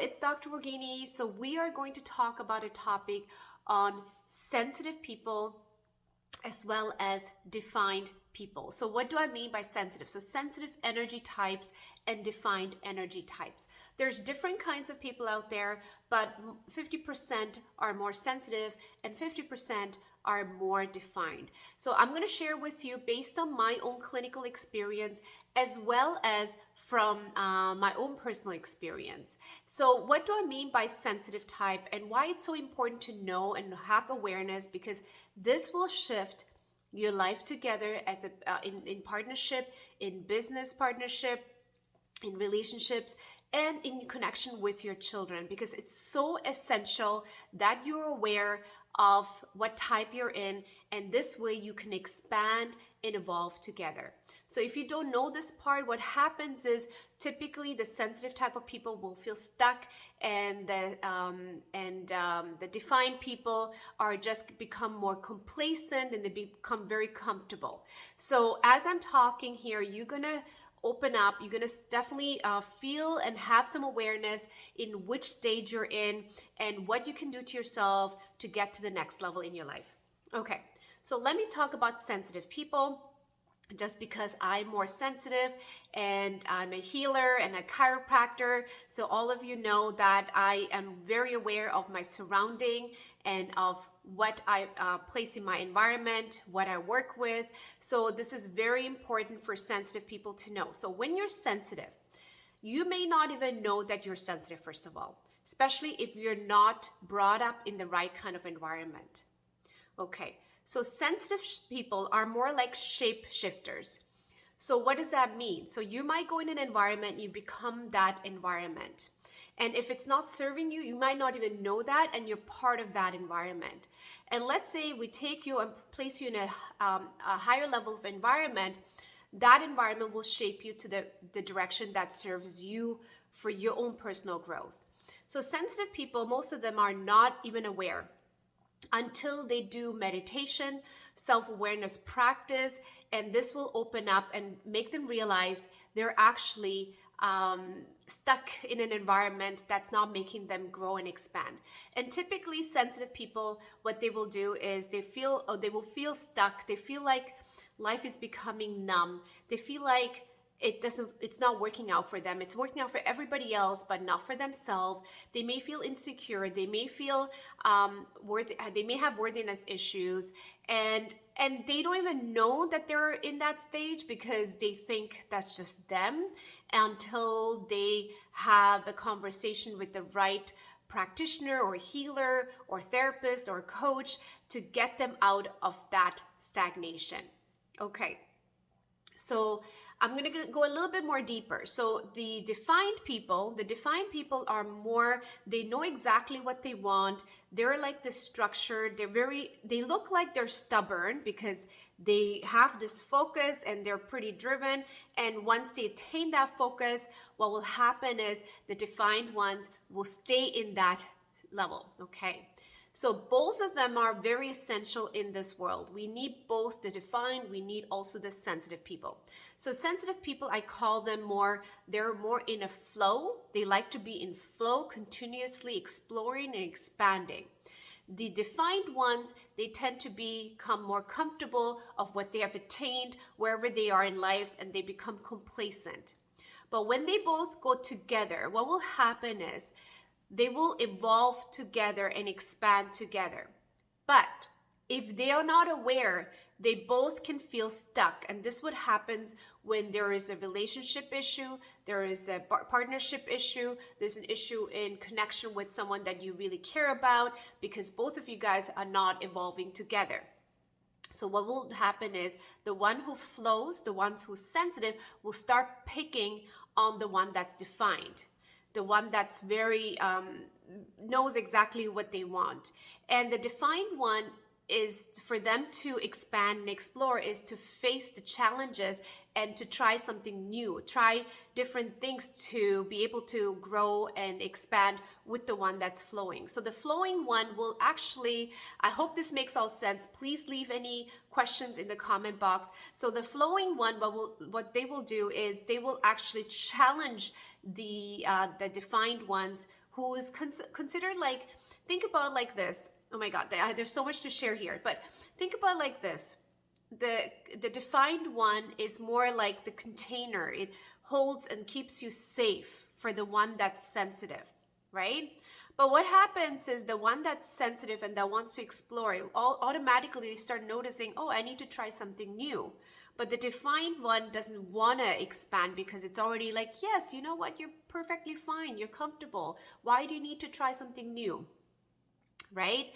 it's Dr. Rogini. So we are going to talk about a topic on sensitive people as well as defined people. So what do I mean by sensitive? So sensitive energy types and defined energy types. There's different kinds of people out there, but 50% are more sensitive and 50% are more defined. So I'm going to share with you based on my own clinical experience as well as from my own personal experience. So what do I mean by sensitive type and why it's so important to know and have awareness, because this will shift your life together as in partnership, in business partnership, in relationships, and in connection with your children, because it's so essential that you're aware of what type you're in, and this way you can expand and evolve together. So if you don't know this part, what happens is typically the sensitive type of people will feel stuck, and the defined people are just become more complacent and they become very comfortable. So as I'm talking here, you're gonna open up, you're going to definitely feel and have some awareness in which stage you're in and what you can do to yourself to get to the next level in your life. Okay, so let me talk about sensitive people. Just because I'm more sensitive and I'm a healer and a chiropractor, so all of you know that I am very aware of my surrounding and of what I place in my environment, what I work with. So this is very important for sensitive people to know. So when you're sensitive, you may not even know that you're sensitive, first of all, especially if you're not brought up in the right kind of environment. Okay, so sensitive people are more like shape shifters. So what does that mean? So you might go in an environment, you become that environment. And if it's not serving you, you might not even know that, and you're part of that environment. And let's say we take you and place you in a higher level of environment. That environment will shape you to the direction that serves you for your own personal growth. So sensitive people, most of them are not even aware until they do meditation, self-awareness practice, and this will open up and make them realize they're actually stuck in an environment that's not making them grow and expand. And typically sensitive people, what they will do is they will feel stuck. They feel like life is becoming numb. They feel like it's not working out for them. It's working out for everybody else, but not for themselves. They may feel insecure. They may feel they may have worthiness issues, and they don't even know that they're in that stage because they think that's just them until they have a conversation with the right practitioner or healer or therapist or coach to get them out of that stagnation. Okay. So I'm going to go a little bit more deeper. So the defined people are more, they know exactly what they want. They're like this structured, they look like they're stubborn because they have this focus and they're pretty driven. And once they attain that focus, what will happen is the defined ones will stay in that level. Okay. So both of them are very essential in this world. We need both the defined, we need also the sensitive people. So sensitive people, I call them they're more in a flow. They like to be in flow, continuously exploring and expanding. The defined ones, they tend to become more comfortable of what they have attained wherever they are in life, and they become complacent. But when they both go together, what will happen is they will evolve together and expand together. But if they are not aware, they both can feel stuck. And this what happens when there is a relationship issue, there is a partnership issue, there's an issue in connection with someone that you really care about, because both of you guys are not evolving together. So what will happen is the one who flows, the ones who's sensitive, will start picking on the one that's defined. The one that's very knows exactly what they want. And the defined one is for them to expand and explore, is to face the challenges and to try something new, try different things to be able to grow and expand with the one that's flowing. So the flowing one will actually, I hope this makes all sense. Please leave any questions in the comment box. So the flowing one, what they will do is they will actually challenge the defined ones who is considered like, think about like this. Oh my God, there's so much to share here, but think about like this. The defined one is more like the container. It holds and keeps you safe for the one that's sensitive, right? But what happens is the one that's sensitive and that wants to explore, automatically they start noticing, oh, I need to try something new. But the defined one doesn't want to expand because it's already like, yes, you know what? You're perfectly fine. You're comfortable. Why do you need to try something new? Right?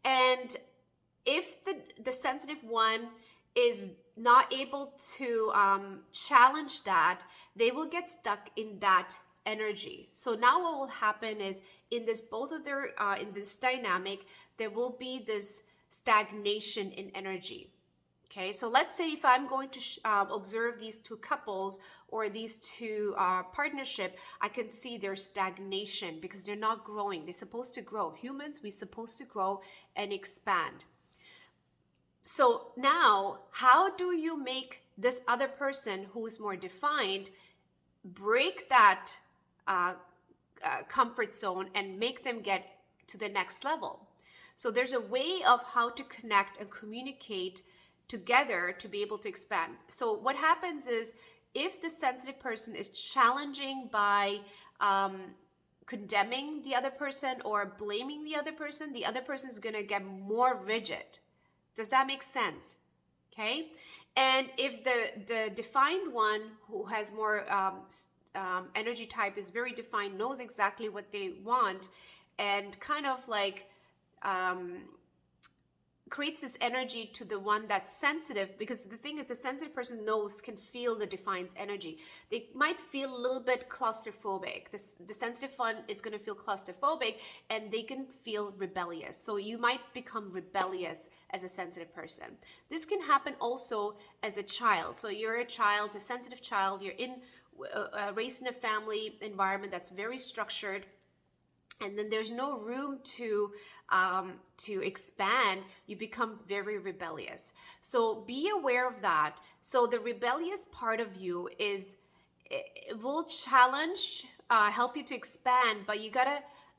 And if the sensitive one is not able to challenge that, they will get stuck in that energy. So now what will happen is in this in this dynamic, there will be this stagnation in energy. Okay, so let's say if I'm going to observe these two couples or these two partnership, I can see their stagnation because they're not growing. They're supposed to grow. Humans, we're supposed to grow and expand. So now, how do you make this other person who's more defined break that comfort zone and make them get to the next level? So there's a way of how to connect and communicate together to be able to expand. So what happens is if the sensitive person is challenging by condemning the other person or blaming the other person is going to get more rigid. Does that make sense? Okay. And if the defined one who has more energy type is very defined, knows exactly what they want, and kind of like creates this energy to the one that's sensitive, because the thing is the sensitive person can feel the defined energy. They might feel a little bit claustrophobic. The sensitive one is going to feel claustrophobic and they can feel rebellious. So you might become rebellious as a sensitive person. This can happen also as a child. So you're a child, a sensitive child, you're raised in a family environment that's very structured, and then there's no room to expand. You become very rebellious. So be aware of that. So the rebellious part of you it will challenge, help you to expand, but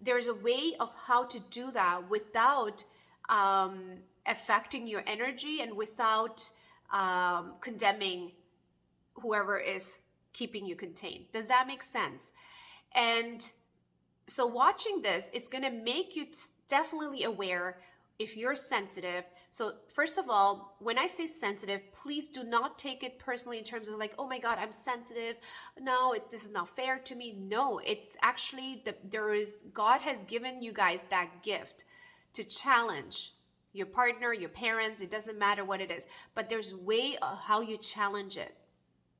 there's a way of how to do that without affecting your energy and without condemning whoever is keeping you contained. Does that make sense? And so watching this, it's going to make you definitely aware if you're sensitive. So first of all, when I say sensitive, please do not take it personally in terms of like, oh my God, I'm sensitive. No, this is not fair to me. No, it's actually God has given you guys that gift to challenge your partner, your parents. It doesn't matter what it is, but there's a way of how you challenge it.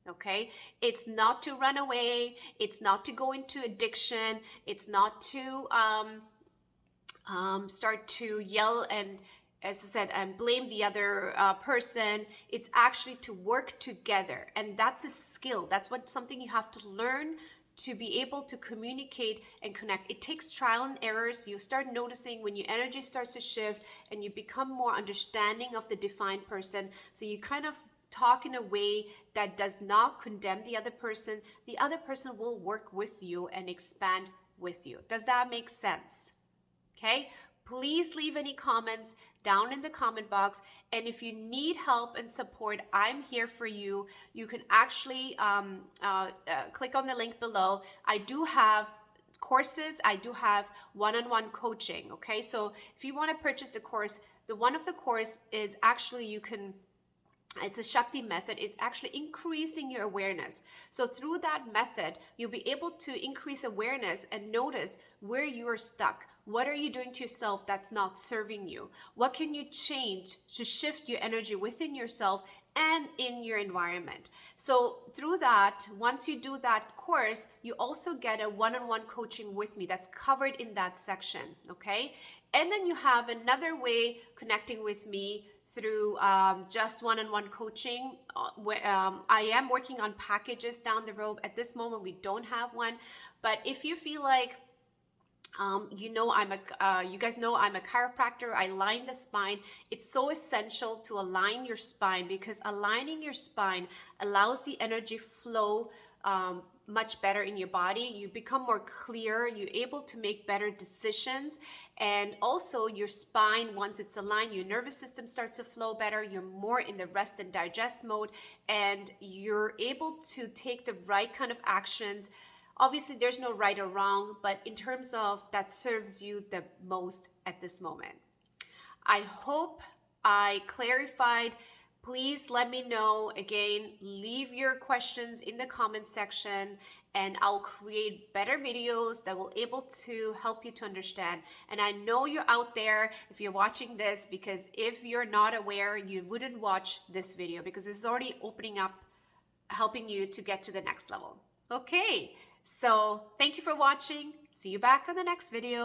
Okay, it's not to run away. It's not to go into addiction. It's not to start to yell and, as I said, and blame the other person. It's actually to work together, and that's a skill. That's something you have to learn to be able to communicate and connect. It takes trial and errors. You start noticing when your energy starts to shift, and you become more understanding of the defined person. So you kind of talk in a way that does not condemn the other person. The other person will work with you and expand with you. Does that make sense? Okay, please leave any comments down in the comment box. And if you need help and support, I'm here for you. You can actually click on the link below. I do have courses. I do have one-on-one coaching. Okay, so if you want to purchase the course, one of the course is actually it's a Shakti method, is actually increasing your awareness. So through that method, you'll be able to increase awareness and notice where you are stuck. What are you doing to yourself that's not serving you? What can you change to shift your energy within yourself and in your environment? So through that, once you do that course, you also get a one-on-one coaching with me that's covered in that section, okay? And then you have another way connecting with me through just one-on-one coaching. I am working on packages down the road. At this moment, we don't have one. But if you feel like, you guys know I'm a chiropractor. I align the spine. It's so essential to align your spine, because aligning your spine allows the energy flow much better in your body. You become more clear, you're able to make better decisions, and also your spine, once it's aligned, your nervous system starts to flow better, you're more in the rest and digest mode, and you're able to take the right kind of actions. Obviously, there's no right or wrong, but in terms of that serves you the most at this moment. I hope I clarified. Please let me know. Again, leave your questions in the comment section and I'll create better videos that will able to help you to understand. And I know you're out there if you're watching this, because if you're not aware, you wouldn't watch this video, because it's already opening up, helping you to get to the next level. Okay, so thank you for watching. See you back on the next video.